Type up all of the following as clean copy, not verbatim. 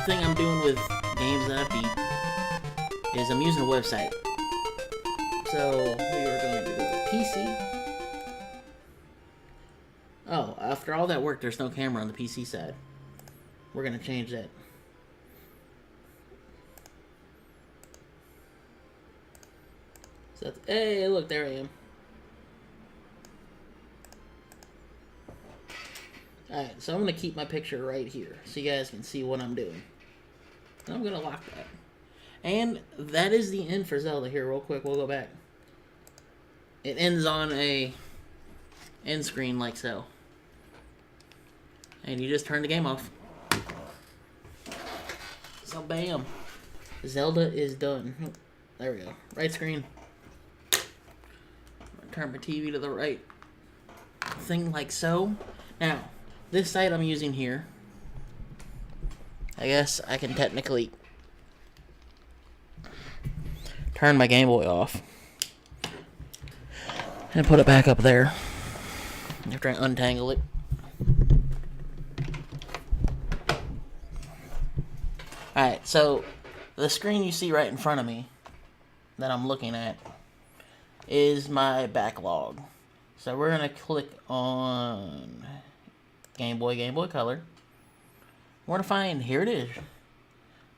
thing I'm doing with games that I beat is I'm using a website. So we are going to go to PC. Oh, after all that work, there's no camera on the PC side. We're going to change that. So hey, look, there I am. Alright, so I'm going to keep my picture right here so you guys can see what I'm doing. And I'm going to lock that. And that is the end for Zelda. Here, real quick, we'll go back. It ends on a end screen like so. And you just turn the game off. So bam. Zelda is done. There we go. Right screen. Turn my TV to the right thing like so. Now, this site I'm using here, I guess I can technically turn my Game Boy off and put it back up there after I untangle it. Alright, so the screen you see right in front of me that I'm looking at is my backlog. So we're going to click on Game Boy Color. We're going to find, here it is,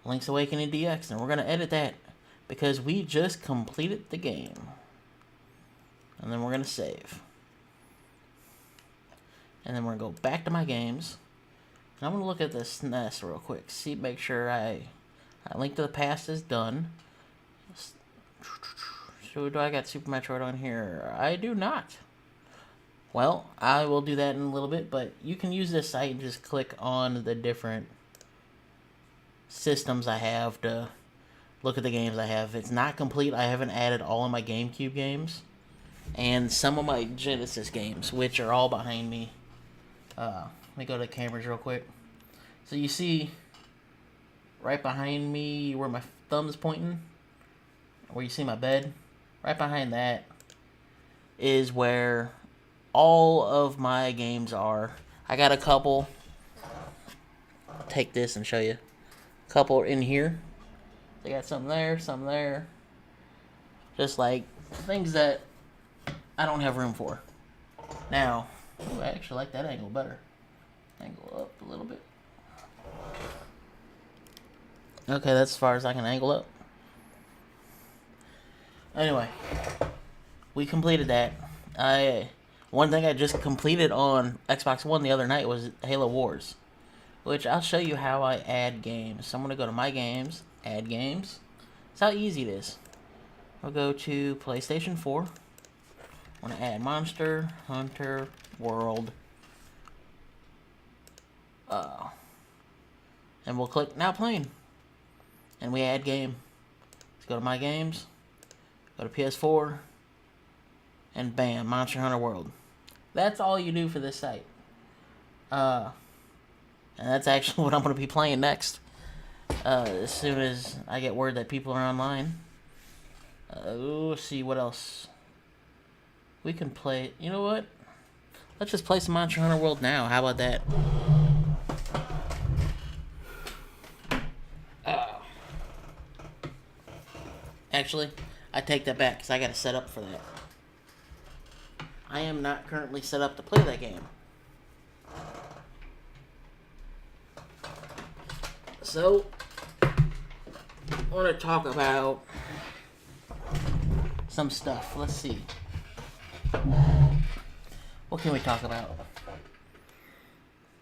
Link's Awakening DX, and we're going to edit that because we just completed the game. And then we're going to save. And then we're going to go back to my games. And I'm going to look at this SNES real quick. See, make sure I Link to the Past is done. So do I got Super Metroid on here? I do not. Well, I will do that in a little bit, but you can use this site and just click on the different systems I have to look at the games I have. If it's not complete, I haven't added all of my GameCube games and some of my Genesis games, which are all behind me. Let me go to the cameras real quick. So you see right behind me where my thumb's pointing, where you see my bed, right behind that is where all of my games are. I got a couple. I'll take this and show you. A couple in here. They got some there. Just like things that I don't have room for. Now, ooh, I actually like that angle better. Angle up a little bit. Okay, that's as far as I can angle up. Anyway, we completed that. One thing I just completed on Xbox One the other night was Halo Wars, which I'll show you how I add games. So I'm going to go to My Games, Add Games. That's how easy it is. I'll go to PlayStation 4. I'm going to add Monster Hunter World. And we'll click Now Playing. And we add game. Let's go to My Games. Go to PS4. And bam, Monster Hunter World. That's all you do for this site. And that's actually what I'm going to be playing next. As soon as I get word that people are online. Let's see what else. We can play. You know what? Let's just play some Monster Hunter World now. How about that? Actually, I take that back because I got to set up for that. I am not currently set up to play that game. So, I want to talk about some stuff. Let's see. What can we talk about?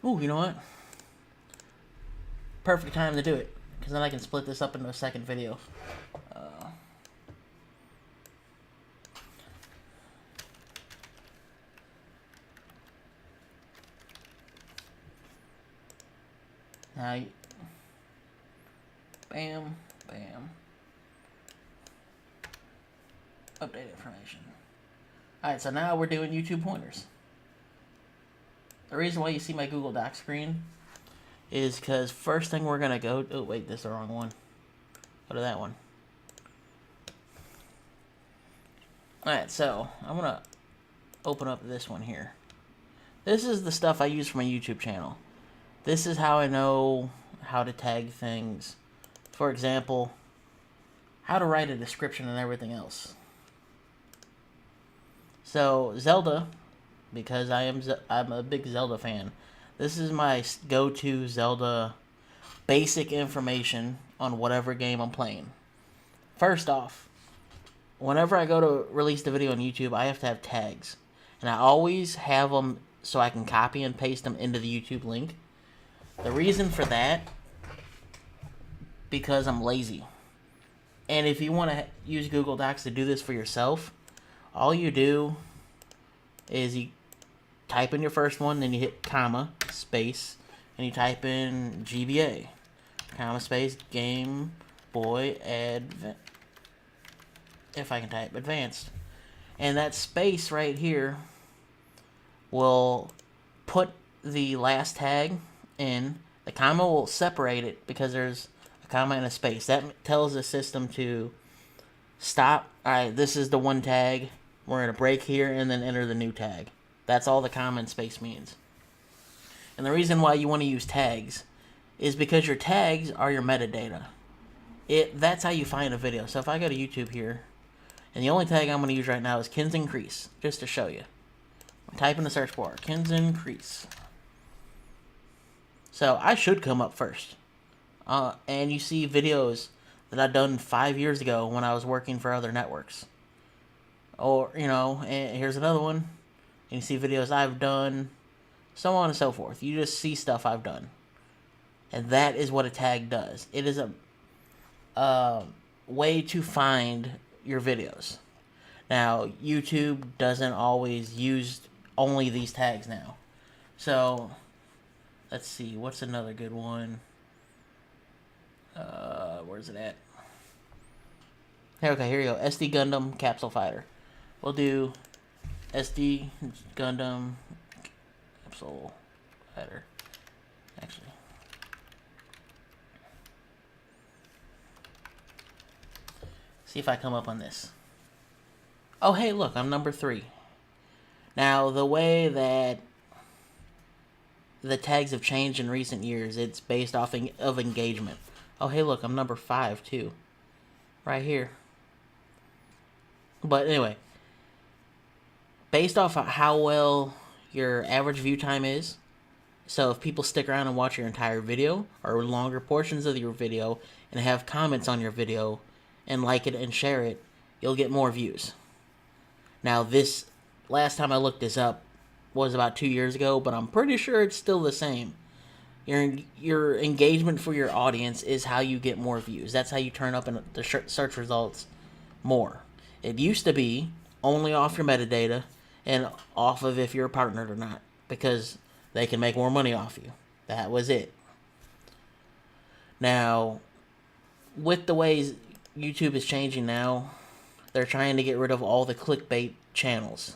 Ooh, you know what? Perfect time to do it, because then I can split this up into a second video. Now, bam, bam. Update information. Alright, so now we're doing YouTube pointers. The reason why you see my Google Docs screen is because first thing we're going to go... Oh, wait, this is the wrong one. Go to that one. Alright, so I'm going to open up this one here. This is the stuff I use for my YouTube channel. This is how I know how to tag things. For example, how to write a description and everything else. So Zelda, because I'm a big Zelda fan. This is my go-to Zelda basic information on whatever game I'm playing. First off, whenever I go to release the video on YouTube, I have to have tags. And I always have them so I can copy and paste them into the YouTube link. The reason for that, because I'm lazy. And if you want to use Google Docs to do this for yourself, all you do is you type in your first one, then you hit comma, space, and you type in GBA, comma, space, Game Boy Advance. If I can type advanced. And that space right here will put the last tag in. The comma will separate it because there's a comma and a space. That tells the system to stop. Alright, this is the one tag. We're going to break here and then enter the new tag. That's all the comma and space means. And the reason why you want to use tags is because your tags are your metadata. That's how you find a video. So if I go to YouTube here, and the only tag I'm going to use right now is Kins and Crease, just to show you. Type in the search bar, Kins and Crease. So I should come up first. And you see videos that I've done 5 years ago when I was working for other networks. Or, and here's another one. And you see videos I've done, so on and so forth. You just see stuff I've done. And that is what a tag does. It is a way to find your videos. Now, YouTube doesn't always use only these tags now. So, let's see. What's another good one? Where's it at? Okay, here you go. SD Gundam Capsule Fighter. We'll do SD Gundam Capsule Fighter. Actually. See if I come up on this. Oh, hey, look, I'm number 3. Now, the way that the tags have changed in recent years, it's based off of engagement. Oh, hey, look, I'm number 5, too. Right here. But anyway, based off of how well your average view time is, so if people stick around and watch your entire video, or longer portions of your video, and have comments on your video, and like it and share it, you'll get more views. Now, this, last time I looked this up, was about 2 years ago, but I'm pretty sure it's still the same. Your engagement for your audience is how you get more views. That's how you turn up in the search results more. It used to be only off your metadata and off of if you're partnered or not, because they can make more money off you. That was it. Now, with the ways YouTube is changing now, they're trying to get rid of all the clickbait channels.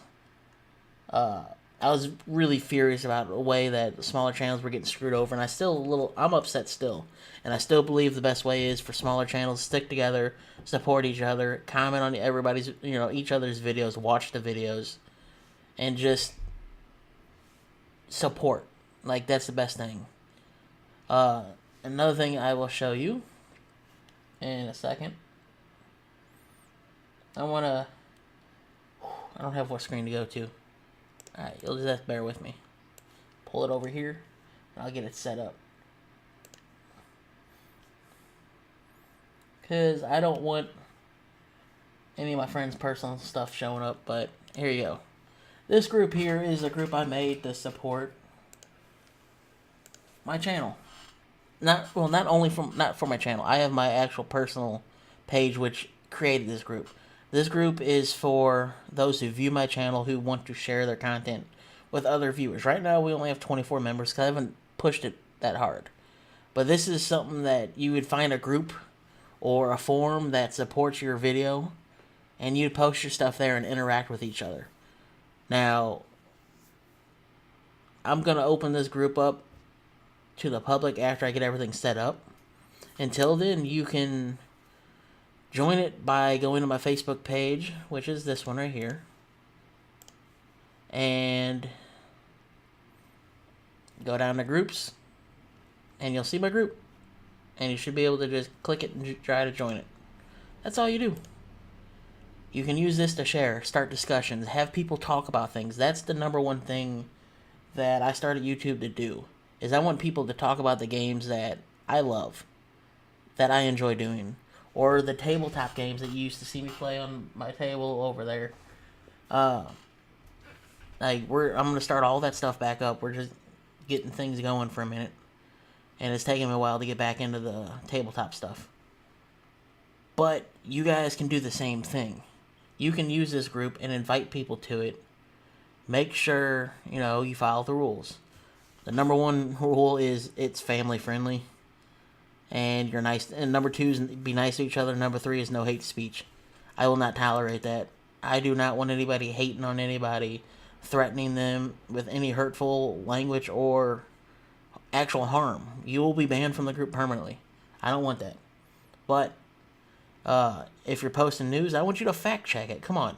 I was really furious about the way that smaller channels were getting screwed over, and I'm upset still. And I still believe the best way is for smaller channels to stick together, support each other, comment on everybody's, each other's videos, watch the videos, and just support. Like, that's the best thing. Another thing I will show you in a second. I don't have what screen to go to. Alright, you'll just have to bear with me. Pull it over here, and I'll get it set up. Because I don't want any of my friends' personal stuff showing up, but here you go. This group here is a group I made to support my channel. Not for my channel. I have my actual personal page which created this group. This group is for those who view my channel who want to share their content with other viewers. Right now we only have 24 members because I haven't pushed it that hard. But this is something that you would find a group or a forum that supports your video, and you'd post your stuff there and interact with each other. Now, I'm going to open this group up to the public after I get everything set up. Until then, you can join it by going to my Facebook page, which is this one right here. And go down to groups, and you'll see my group. and you should be able to just click it and try to join it. That's all you do. You can use this to share, start discussions, have people talk about things. That's the number one thing that I started YouTube to do, is I want people to talk about the games that I love, that I enjoy doing, or the tabletop games that you used to see me play on my table over there. I'm gonna start all that stuff back up. We're just getting things going for a minute, and it's taking me a while to get back into the tabletop stuff. But you guys can do the same thing. You can use this group and invite people to it. Make sure, you follow the rules. The number one rule is it's family friendly. And you're nice. And number two is be nice to each other. Number three is no hate speech. I will not tolerate that. I do not want anybody hating on anybody, threatening them with any hurtful language or actual harm. You will be banned from the group permanently. I don't want that. But if you're posting news, I want you to fact check it. Come on.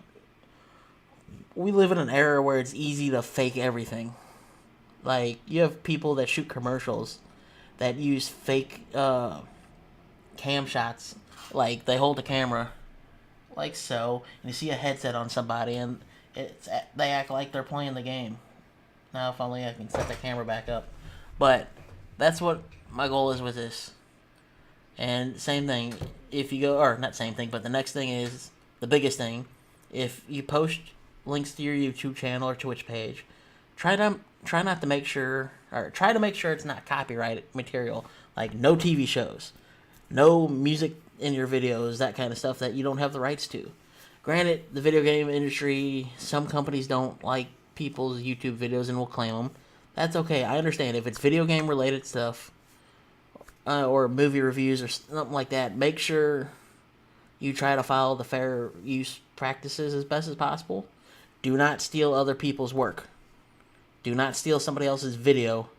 We live in an era where it's easy to fake everything. Like, you have people that shoot commercials that use fake cam shots. Like, they hold the camera like so, and you see a headset on somebody, and they act like they're playing the game. Now, if only I can set the camera back up. But that's what my goal is with this. And same thing, if you go, or not same thing, but the next thing is, the biggest thing, if you post links to your YouTube channel or Twitch page, try not to make sure, or try to make sure it's not copyrighted material, like no TV shows, no music in your videos, that kind of stuff that you don't have the rights to. Granted, the video game industry, some companies don't like people's YouTube videos and will claim them. That's okay, I understand. If it's video game related stuff, or movie reviews or something like that, make sure you try to follow the fair use practices as best as possible. Do not steal other people's work. Do not steal somebody else's video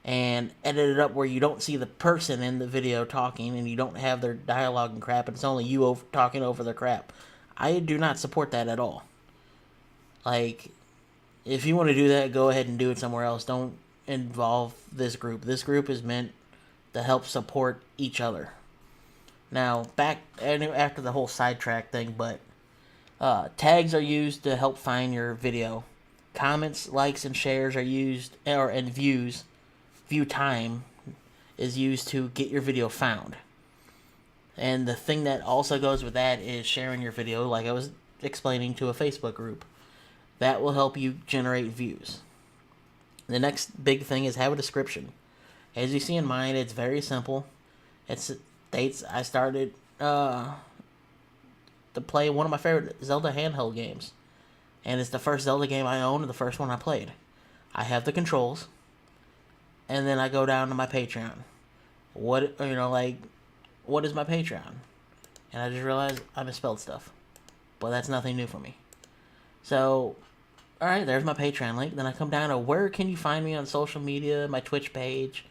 and edit it up where you don't see the person in the video talking and you don't have their dialogue and crap, and it's only you talking over their crap. I do not support that at all. Like, if you want to do that, go ahead and do it somewhere else. Don't involve this group. This group is meant to help support each other. Now, back after the whole sidetrack thing, but tags are used to help find your video. Comments, likes, and shares are used, and view time is used to get your video found. And the thing that also goes with that is sharing your video, like I was explaining, to a Facebook group. That will help you generate views. The next big thing is have a description. As you see in mine, it's very simple. It states I started to play one of my favorite Zelda handheld games. And it's the first Zelda game I own and the first one I played. I have the controls. And then I go down to my Patreon. What is my Patreon? And I just realized I misspelled stuff. But that's nothing new for me. So, alright, there's my Patreon link. Then I come down to where can you find me on social media, my Twitch page,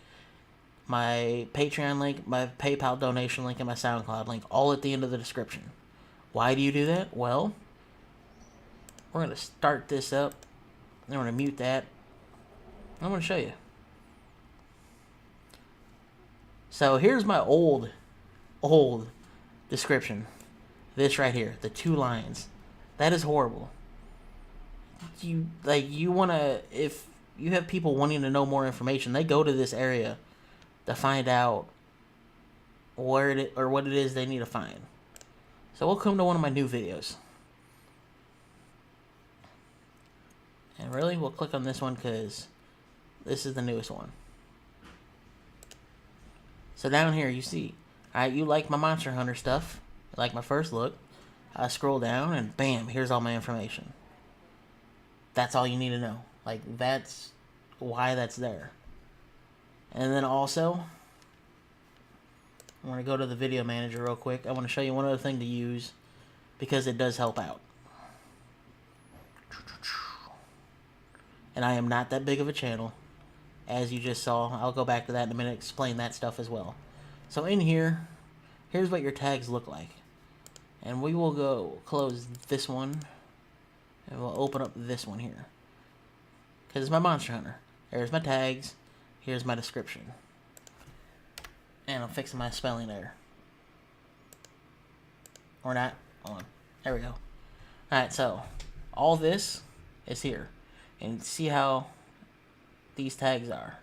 my Patreon link, my PayPal donation link, and my SoundCloud link, all at the end of the description. Why do you do that? Well, we're going to start this up. I'm going to mute that. I'm going to show you. So here's my old description. This right here, the 2 lines. That is horrible. You want to, if you have people wanting to know more information, they go to this area to find out what it is they need to find. So welcome to one of my new videos. And really, we'll click on this one because this is the newest one. So down here, you see, alright, you like my Monster Hunter stuff, you like my first look. I scroll down and bam, here's all my information. That's all you need to know. Like, that's why that's there. And then also, I want to go to the video manager real quick. I want to show you one other thing to use because it does help out. And I am not that big of a channel, as you just saw. I'll go back to that in a minute, explain that stuff as well. So in here, here's what your tags look like. And we will go close this one, and we'll open up this one here. Because it's my Monster Hunter. There's my tags. Here's my description. And I'm fixing my spelling error. Or not. Hold on. There we go. Alright, so all this is here. And see how these tags are.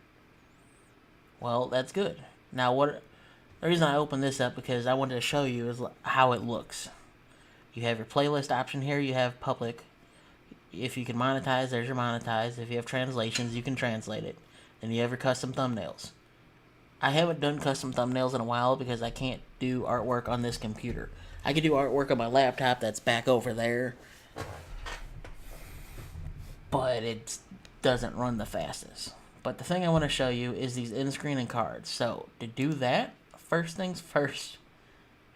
Well, that's good. Now, the reason I opened this up because I wanted to show you is how it looks. You have your playlist option here. You have public. If you can monetize, there's your monetize. If you have translations, you can translate it. Then you have your custom thumbnails. I haven't done custom thumbnails in a while because I can't do artwork on this computer. I can do artwork on my laptop that's back over there, but it doesn't run the fastest. But the thing I want to show you is these in-screen and cards. So to do that, first things first,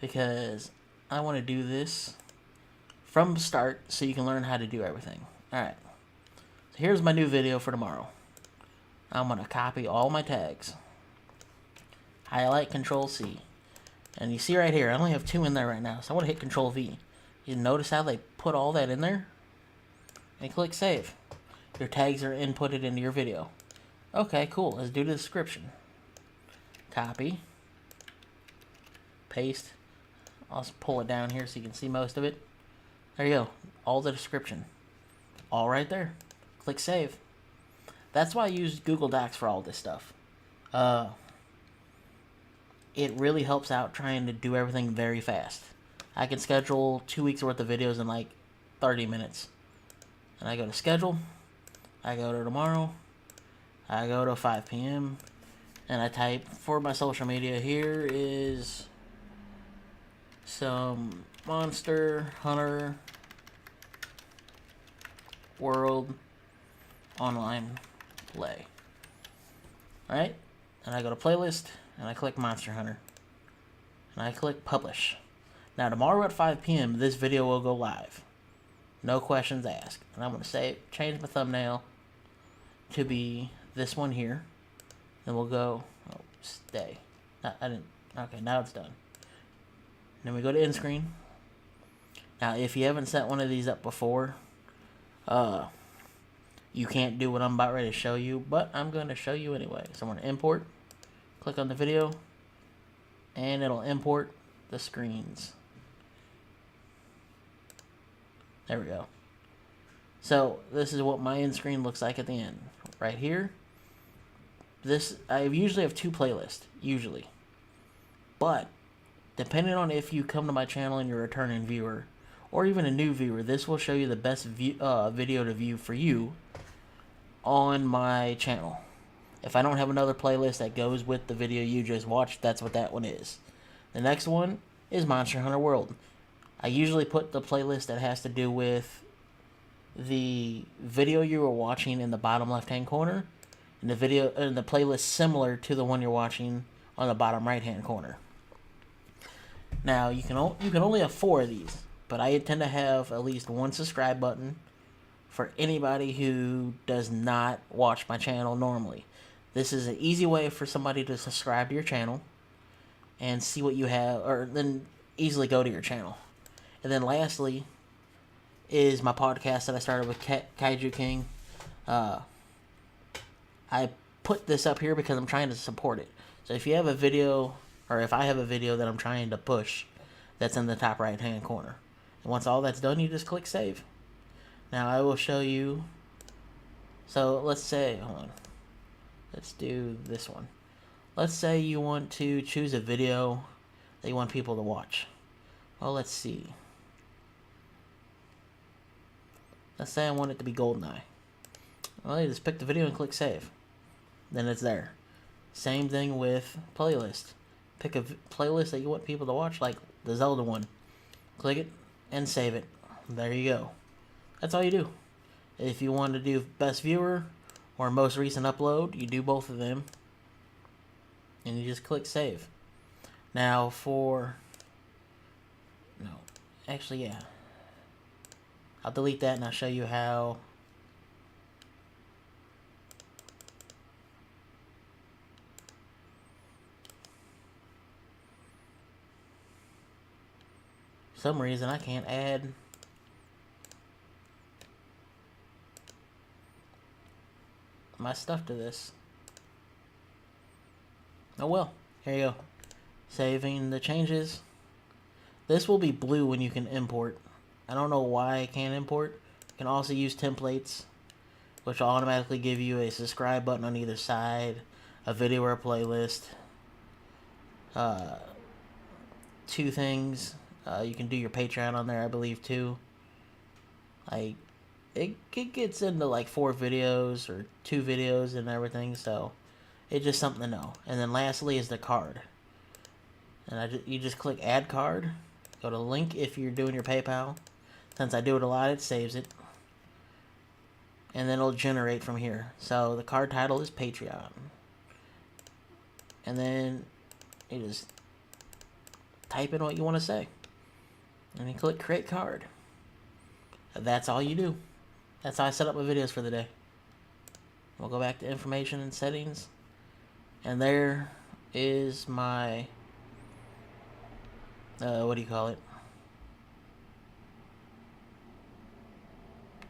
because I want to do this from the start so you can learn how to do everything. Alright, so here's my new video for tomorrow. I'm going to copy all my tags. Highlight, Control C. And you see right here, I only have 2 in there right now, so I want to hit Control V. You notice how they put all that in there? And click Save. Your tags are inputted into your video. Okay, cool. Let's do the description. Copy. Paste. I'll just pull it down here so you can see most of it. There you go. All the description. All right there. Click Save. That's why I use Google Docs for all this stuff. It really helps out trying to do everything very fast. I can schedule 2 weeks worth of videos in like 30 minutes. And I go to schedule. I go to tomorrow. I go to 5 p.m. And I type for my social media. Here is some Monster Hunter World online play. Alright? And I go to playlist. And I click Monster Hunter. And I click Publish. Now tomorrow at 5 p.m. this video will go live. No questions asked. And I'm going to change my thumbnail to be this one here. Then we'll go, stay. Okay, now it's done. Then we go to end screen. Now if you haven't set one of these up before, you can't do what I'm about ready to show you, but I'm going to show you anyway. So I'm going to import. Click on the video, and it'll import the screens. There we go. So this is what my end screen looks like at the end. Right here. I usually have 2 playlists, usually. But depending on if you come to my channel and you're a returning viewer, or even a new viewer, this will show you the best video to view for you on my channel. If I don't have another playlist that goes with the video you just watched, that's what that one is. The next one is Monster Hunter World. I usually put the playlist that has to do with the video you were watching in the bottom left-hand corner, and the playlist similar to the one you're watching on the bottom right-hand corner. Now you can only have 4 of these, but I intend to have at least 1 subscribe button for anybody who does not watch my channel normally. This is an easy way for somebody to subscribe to your channel and see what you have, or then easily go to your channel. And then lastly is my podcast that I started with Kaiju King. I put this up here because I'm trying to support it. So if you have a video, or if I have a video that I'm trying to push, that's in the top right hand corner. And once all that's done, you just click save. Now I will show you. So let's say, hold on. Let's do this one. Let's say you want to choose a video that you want people to watch. Well, let's see. Let's say I want it to be GoldenEye. Well, you just pick the video and click save. Then it's there. Same thing with playlist. Pick a playlist that you want people to watch, like the Zelda one. Click it and save it. There you go. That's all you do. If you want to do best viewer or most recent upload, you do both of them. And you just click save. Now yeah. I'll delete that and I'll show you how. For some reason I can't add my stuff to this. Oh well, here you go. Saving the changes. This will be blue when you can import. I don't know why I can't import. You can also use templates, which will automatically give you a subscribe button on either side, a video or a playlist. Two things. You can do your Patreon on there, I believe, too. Like, it gets into like 4 videos or 2 videos and everything, so it's just something to know. And then lastly is the card. And you just click add card, go to link if you're doing your PayPal. Since I do it a lot, it saves it. And then it'll generate from here. So the card title is Patreon. And then you just type in what you want to say. And you click create card. That's all you do. That's how I set up my videos for the day. We'll go back to information and settings. And there is my, what do you call it?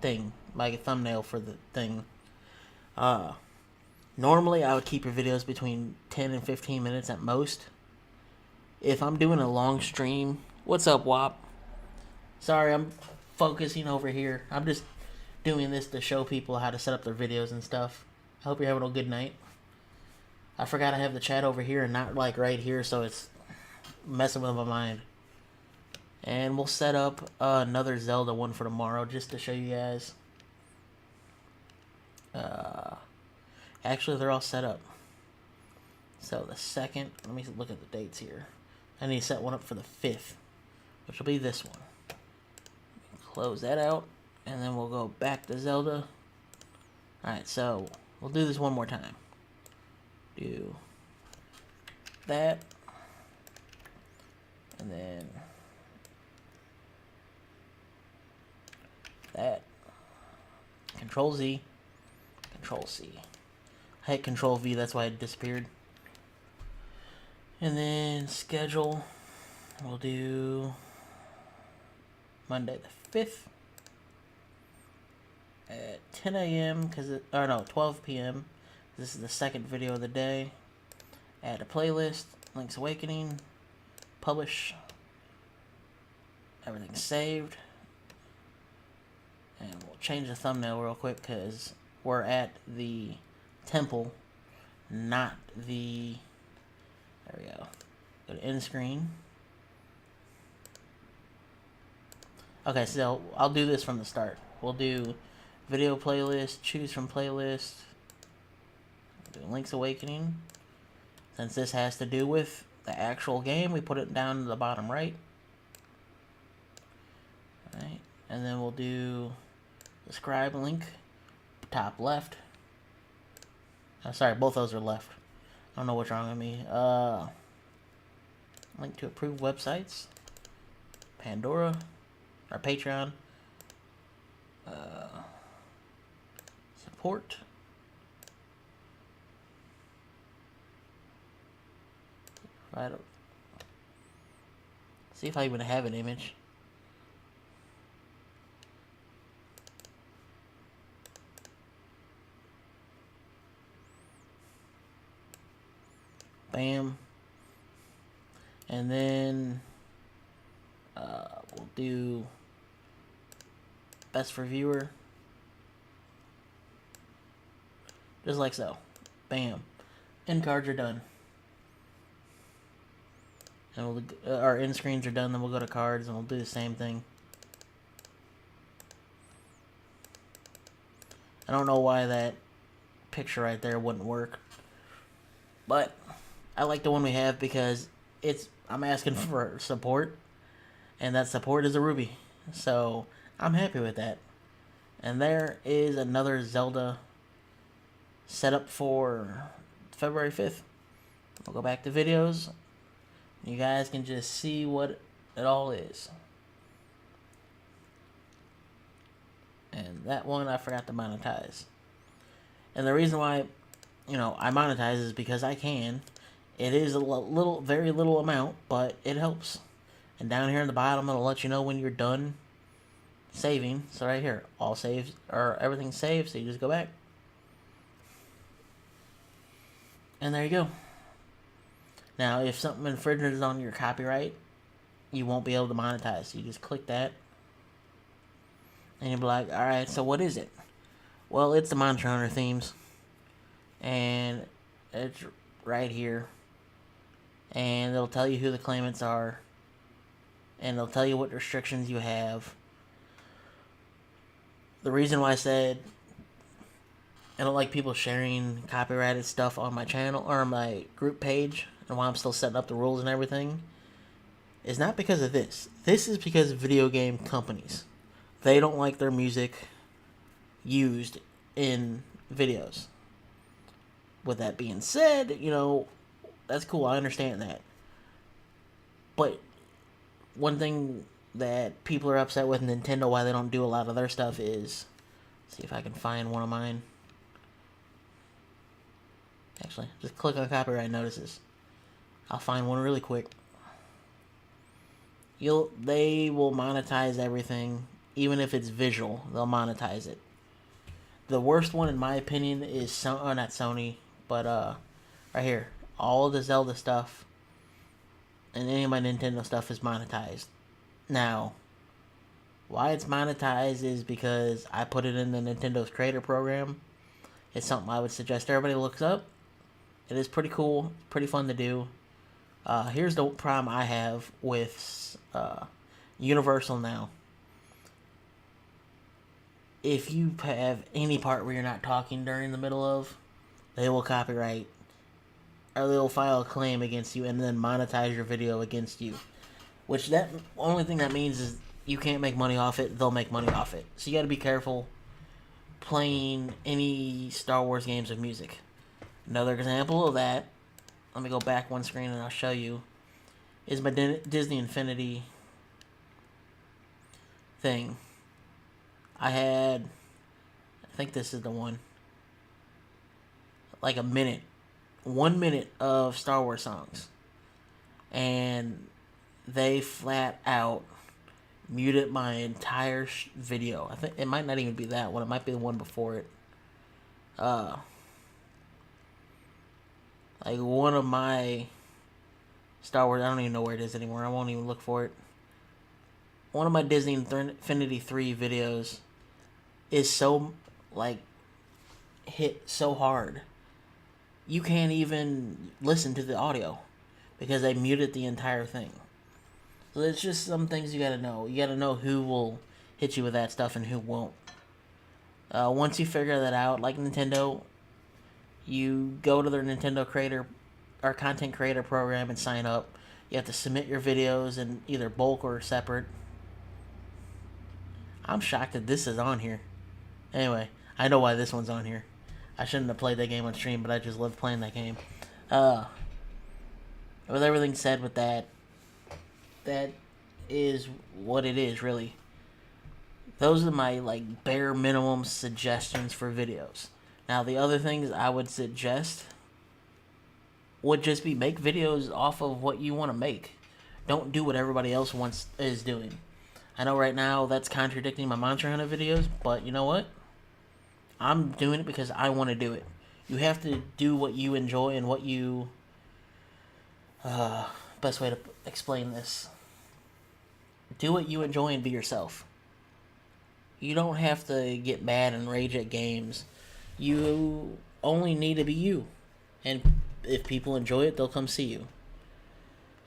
Thing. My thumbnail for the thing. Normally I would keep your videos between 10 and 15 minutes at most. If I'm doing a long stream, what's up, WAP? Sorry, I'm focusing over here. I'm just doing this to show people how to set up their videos and stuff. I hope you're having a good night. I forgot I have the chat over here and not like right here, so it's messing with my mind. And we'll set up another Zelda one for tomorrow just to show you guys. Actually, they're all set up. So the 2nd, let me look at the dates here. I need to set one up for the 5th, which will be this one. Close that out, and then we'll go back to Zelda. Alright, so we'll do this one more time. Do that, and then that. Control Z, Control C. I hit Control V, that's why it disappeared. And then schedule, we'll do Monday the 5th at 10 a.m. or no, 12 p.m. This is the 2nd video of the day. Add a playlist, Link's Awakening, publish, everything's saved. And we'll change the thumbnail real quick because we're at the temple, not the, there we go. Go to end screen. Okay, so I'll do this from the start. We'll do video playlist, choose from playlist, we'll do Link's Awakening. Since this has to do with the actual game, we put it down to the bottom right. Alright, and then we'll do the scribe link, top left. Sorry, both those are left. I don't know what's wrong with me. Link to approved websites, Pandora, or Patreon, support, right. See if I even have an image. Bam. And then we'll do best for viewer. Just like so. Bam. End cards are done. And our end screens are done, then we'll go to cards and we'll do the same thing. I don't know why that picture right there wouldn't work. But I like the one we have because I'm asking for support, and that support is a ruby. So I'm happy with that. And there is another Zelda set up for February 5th. We'll go back to videos. You guys can just see what it all is. And that one I forgot to monetize. And the reason why, I monetize is because I can. It is a very little amount, but it helps. And down here in the bottom, it'll let you know when you're done saving. So right here, all saves, or everything's saved, so you just go back. And there you go. Now, if something infringes on your copyright, you won't be able to monetize. You just click that, and you'll be like, all right, so what is it? Well, it's the Monster Hunter themes, and it's right here, and it'll tell you who the claimants are, and it'll tell you what restrictions you have. The reason why I said I don't like people sharing copyrighted stuff on my channel or my group page, and why I'm still setting up the rules and everything, is not because of this. This is because of video game companies. They don't like their music used in videos. With that being said, that's cool. I understand that. But one thing that people are upset with Nintendo, why they don't do a lot of their stuff, is... see if I can find one of mine. Actually, just click on copyright notices. I'll find one really quick. They will monetize everything, even if it's visual. They'll monetize it. The worst one, in my opinion, is not Sony, but right here. All of the Zelda stuff and any of my Nintendo stuff is monetized. Now, why it's monetized is because I put it in the Nintendo's creator program. It's something I would suggest everybody looks up. It is pretty cool, pretty fun to do. Here's the problem I have with Universal now. If you have any part where you're not talking during the middle of, they will copyright, or they'll file a claim against you and then monetize your video against you. Which that only thing that means is you can't make money off it, they'll make money off it. So you gotta be careful playing any Star Wars games with music. Another example of that, let me go back one screen and I'll show you, is my Disney Infinity thing. I think this is the one, like 1 minute of Star Wars songs. And they flat out muted my entire video. I think it might not even be that one. It might be the one before it. Like one of my Star Wars, I don't even know where it is anymore. I won't even look for it. One of my Disney Infinity 3 videos is so, hit so hard. You can't even listen to the audio because they muted the entire thing. So it's just some things you gotta know. You gotta know who will hit you with that stuff and who won't. Once you figure that out, like Nintendo, you go to their Nintendo creator or content creator program and sign up. You have to submit your videos in either bulk or separate. I'm shocked that this is on here. Anyway, I know why this one's on here. I shouldn't have played that game on stream, but I just love playing that game. With everything said with that, that is what it is, really. Those are my, bare minimum suggestions for videos. Now, the other things I would suggest would just be make videos off of what you want to make. Don't do what everybody else is doing. I know right now that's contradicting my Monster Hunter videos, but you know what? I'm doing it because I want to do it. You have to do what you enjoy and what you... best way to explain this. Do what you enjoy and be yourself. You don't have to get mad and rage at games. You only need to be you. And if people enjoy it, they'll come see you.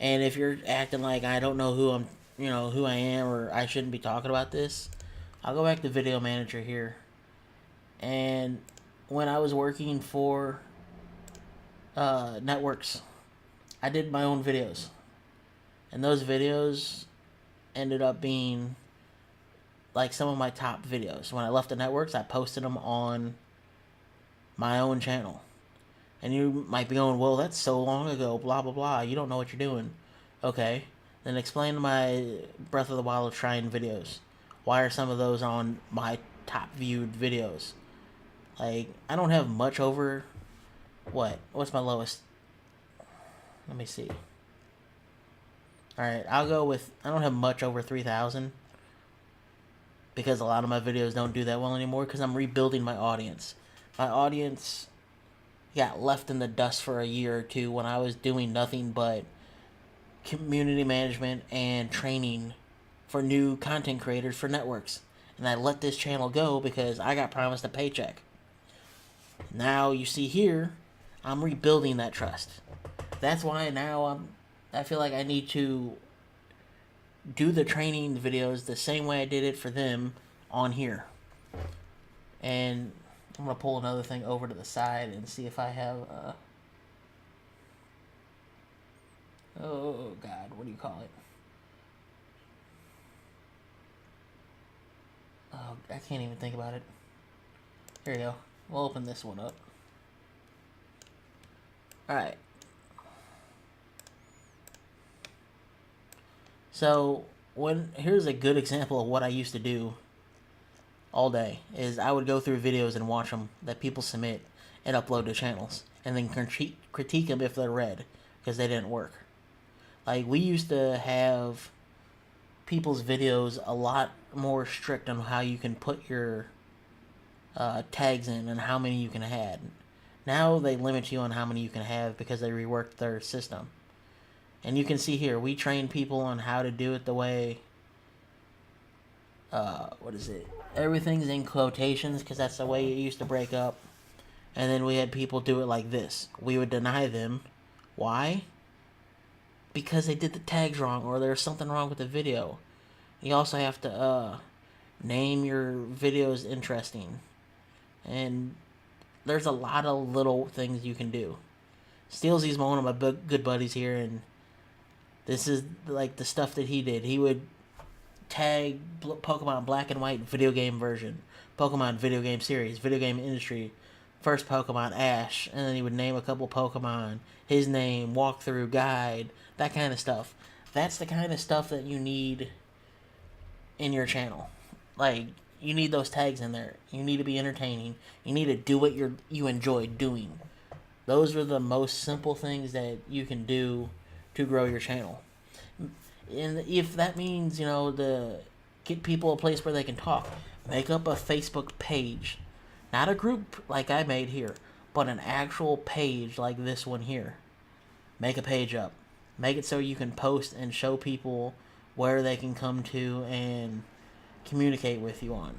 And if you're acting like I don't know who I am, or I shouldn't be talking about this, I'll go back to Video Manager here. And when I was working for networks, I did my own videos. And those videos ended up being some of my top videos. When I left the networks, I posted them on my own channel. And you might be going, well, that's so long ago, blah, blah, blah. You don't know what you're doing. Okay. Then explain my Breath of the Wild Shrine videos. Why are some of those on my top viewed videos? I don't have much over... What's my lowest? Let me see. Alright, I'll go with... I don't have much over 3,000. Because a lot of my videos don't do that well anymore. Because I'm rebuilding my audience. My audience got left in the dust for a year or two when I was doing nothing but community management and training for new content creators for networks. And I let this channel go because I got promised a paycheck. Now you see here, I'm rebuilding that trust. That's why now I feel like I need to do the training videos the same way I did it for them on here. And I'm going to pull another thing over to the side and see if I have oh god, what do you call it? Oh, I can't even think about it. Here we go. We'll open this one up. Alright. So, here's a good example of what I used to do all day, is I would go through videos and watch them that people submit and upload to channels, and then critique them if they're read, because they didn't work. Like, we used to have people's videos a lot more strict on how you can put your tags in and how many you can add. Now they limit you on how many you can have because they reworked their system. And you can see here, we train people on how to do it the way, what is it? Everything's in quotations because that's the way it used to break up. And then we had people do it like this. We would deny them. Why? Because they did the tags wrong or there's something wrong with the video. You also have to name your videos interesting. And there's a lot of little things you can do. Steelsy's one of my good buddies here, and this is like the stuff that he did. He would tag Pokemon Black and White video game version, Pokemon video game series, video game industry, first Pokemon Ash, and then he would name a couple Pokemon, his name, walkthrough, guide, that kind of stuff. That's the kind of stuff that you need in your channel. Like, you need those tags in there. You need to be entertaining. You need to do what you enjoy doing. Those are the most simple things that you can do to grow your channel. And if that means, to get people a place where they can talk, make up a Facebook page. Not a group like I made here, but an actual page like this one here. Make a page up. Make it so you can post and show people where they can come to and communicate with you on.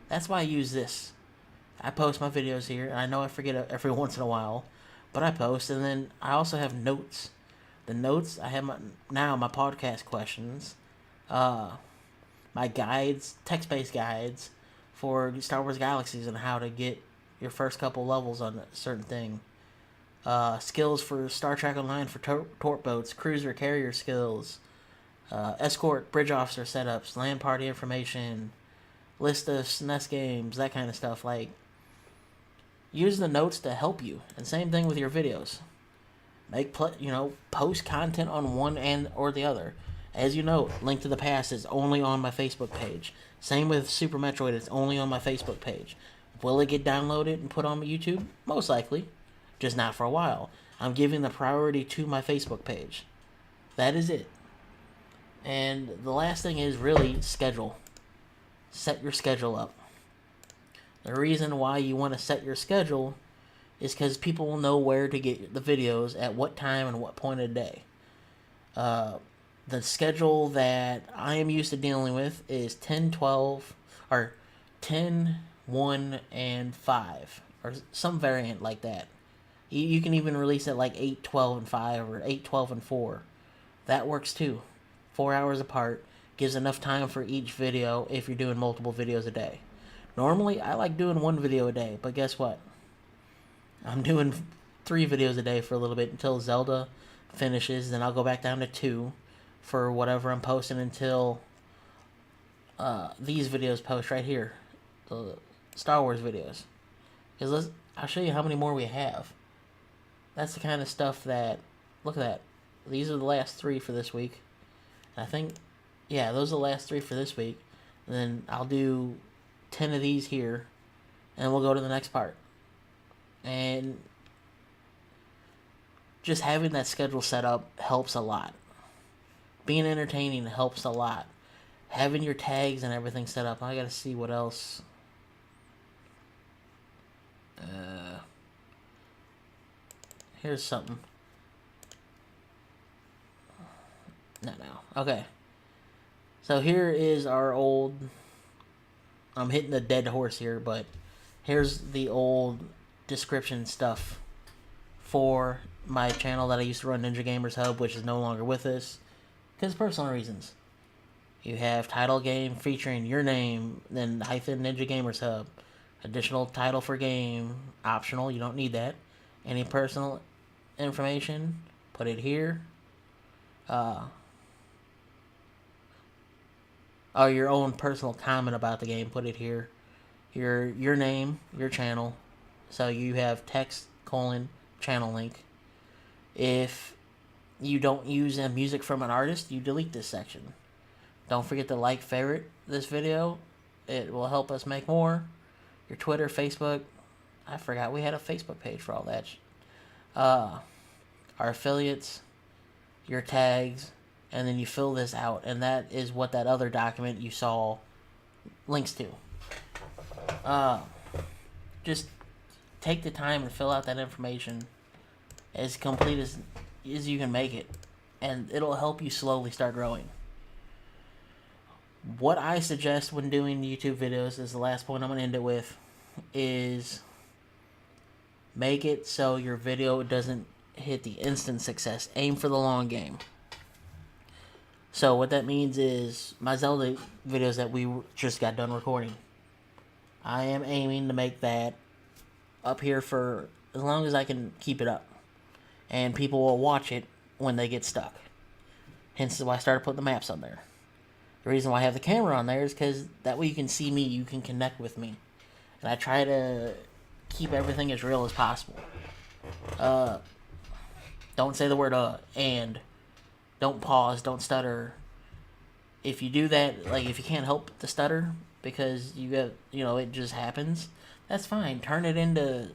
That's why I use this. I post my videos here, and I know I forget every once in a while, but I post, and then I also have notes. The notes, I have my podcast questions, my guides, text-based guides for Star Wars Galaxies and how to get your first couple levels on a certain thing. Skills for Star Trek Online for torp boats, cruiser carrier skills, escort, bridge officer setups, land party information, list of SNES games, that kind of stuff. Like, use the notes to help you. And same thing with your videos. Post content on one end or the other. As you know, Link to the Past is only on my Facebook page. Same with Super Metroid, it's only on my Facebook page. Will it get downloaded and put on my YouTube? Most likely. Just not for a while. I'm giving the priority to my Facebook page. That is it. And the last thing is really schedule. Set your schedule up. The reason why you want to set your schedule is because people will know where to get the videos at what time and what point of the day. The schedule that I am used to dealing with is 10, 12, or 10, 1, and 5, or some variant like that. You can even release it like 8, 12, and 5, or 8, 12, and 4. That works too. 4 hours apart. Gives enough time for each video if you're doing multiple videos a day. Normally, I like doing one video a day, but guess what? I'm doing 3 videos a day for a little bit until Zelda finishes, then I'll go back down to 2 for whatever I'm posting until these videos post right here, the Star Wars videos. Because I'll show you how many more we have. That's the kind of stuff that, look at that. These are the last 3 for this week. And I think, yeah, those are the last 3 for this week. And then I'll do 10 of these here, and we'll go to the next part. And just having that schedule set up helps a lot. Being entertaining helps a lot. Having your tags and everything set up. I gotta see what else. Here's something. No. Okay. So here is our old... I'm hitting a dead horse here, but here's the old description stuff for my channel that I used to run, Ninja Gamers Hub, which is no longer with us because of personal reasons. You have title game featuring your name, then hyphen Ninja Gamers Hub. Additional title for game, optional, you don't need that. Any personal information, put it here. Or your own personal comment about the game, put it here. Your name, your channel. So you have text, channel link. If you don't use music from an artist, you delete this section. Don't forget to favorite this video. It will help us make more. Your Twitter, Facebook. I forgot we had a Facebook page for all that. Our affiliates, your tags, and then you fill this out, and that is what that other document you saw links to. Just take the time and fill out that information as complete as you can make it, and it'll help you slowly start growing. What I suggest when doing YouTube videos is the last point I'm going to end it with, is make it so your video doesn't hit the instant success. Aim for the long game. So what that means is my Zelda videos that we just got done recording, I am aiming to make that up here for as long as I can keep it up. And people will watch it when they get stuck. Hence why I started putting the maps on there. The reason why I have the camera on there is because that way you can see me, you can connect with me. And I try to keep everything as real as possible. Don't say the word and. Don't pause, don't stutter. If you do that, if you can't help the stutter because it just happens, that's fine. Turn it into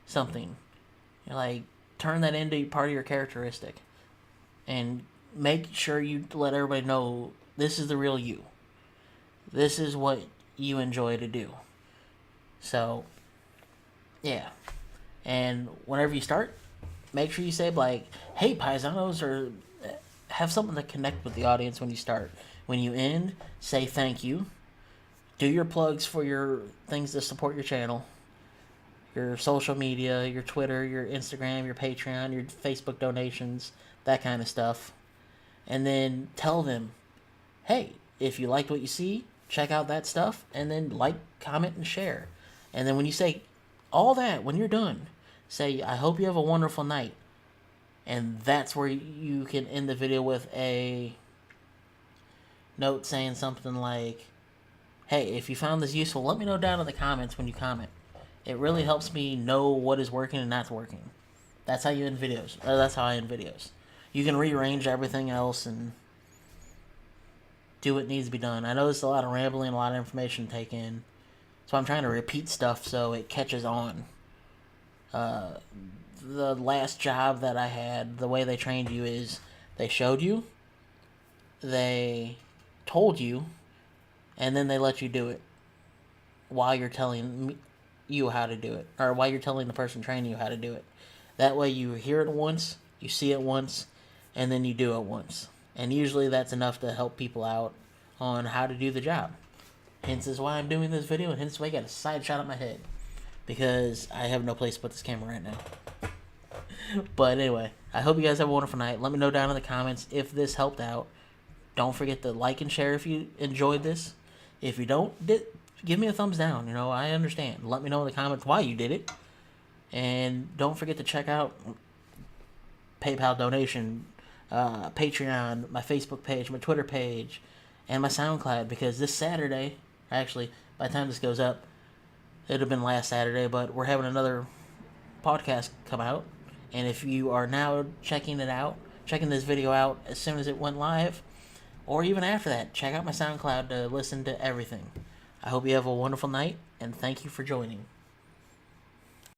something. Turn that into part of your characteristic. And make sure you let everybody know this is the real you. This is what you enjoy to do. So, yeah. And whenever you start, make sure you say, hey, paisanos, or have something to connect with the audience when you start. When you end, say thank you. Do your plugs for your things to support your channel. Your social media, your Twitter, your Instagram, your Patreon, your Facebook donations, that kind of stuff. And then tell them, hey, if you liked what you see, check out that stuff. And then comment, and share. And then when you say all that, when you're done, say, I hope you have a wonderful night. And that's where you can end the video with a note saying something like, hey, if you found this useful, let me know down in the comments when you comment. It really helps me know what is working and not working. That's how you end videos. Or that's how I end videos. You can rearrange everything else and do what needs to be done. I know there's a lot of rambling, a lot of information to take in. So I'm trying to repeat stuff so it catches on. The last job that I had, the way they trained you is they showed you, they told you, and then they let you do it while you're telling you how to do it, or while you're telling the person training you how to do it. That way you hear it once, you see it once, and then you do it once. And usually that's enough to help people out on how to do the job. Hence is why I'm doing this video, and hence why I got a side shot at my head. Because I have no place to put this camera right now. But anyway, I hope you guys have a wonderful night. Let me know down in the comments if this helped out. Don't forget to like and share if you enjoyed this. If you don't, give me a thumbs down. I understand. Let me know in the comments why you did it. And don't forget to check out PayPal donation, Patreon, my Facebook page, my Twitter page, and my SoundCloud. Because this Saturday, actually, by the time this goes up, it would have been last Saturday, but we're having another podcast come out. And if you are now checking this video out as soon as it went live, or even after that, check out my SoundCloud to listen to everything. I hope you have a wonderful night, and thank you for joining.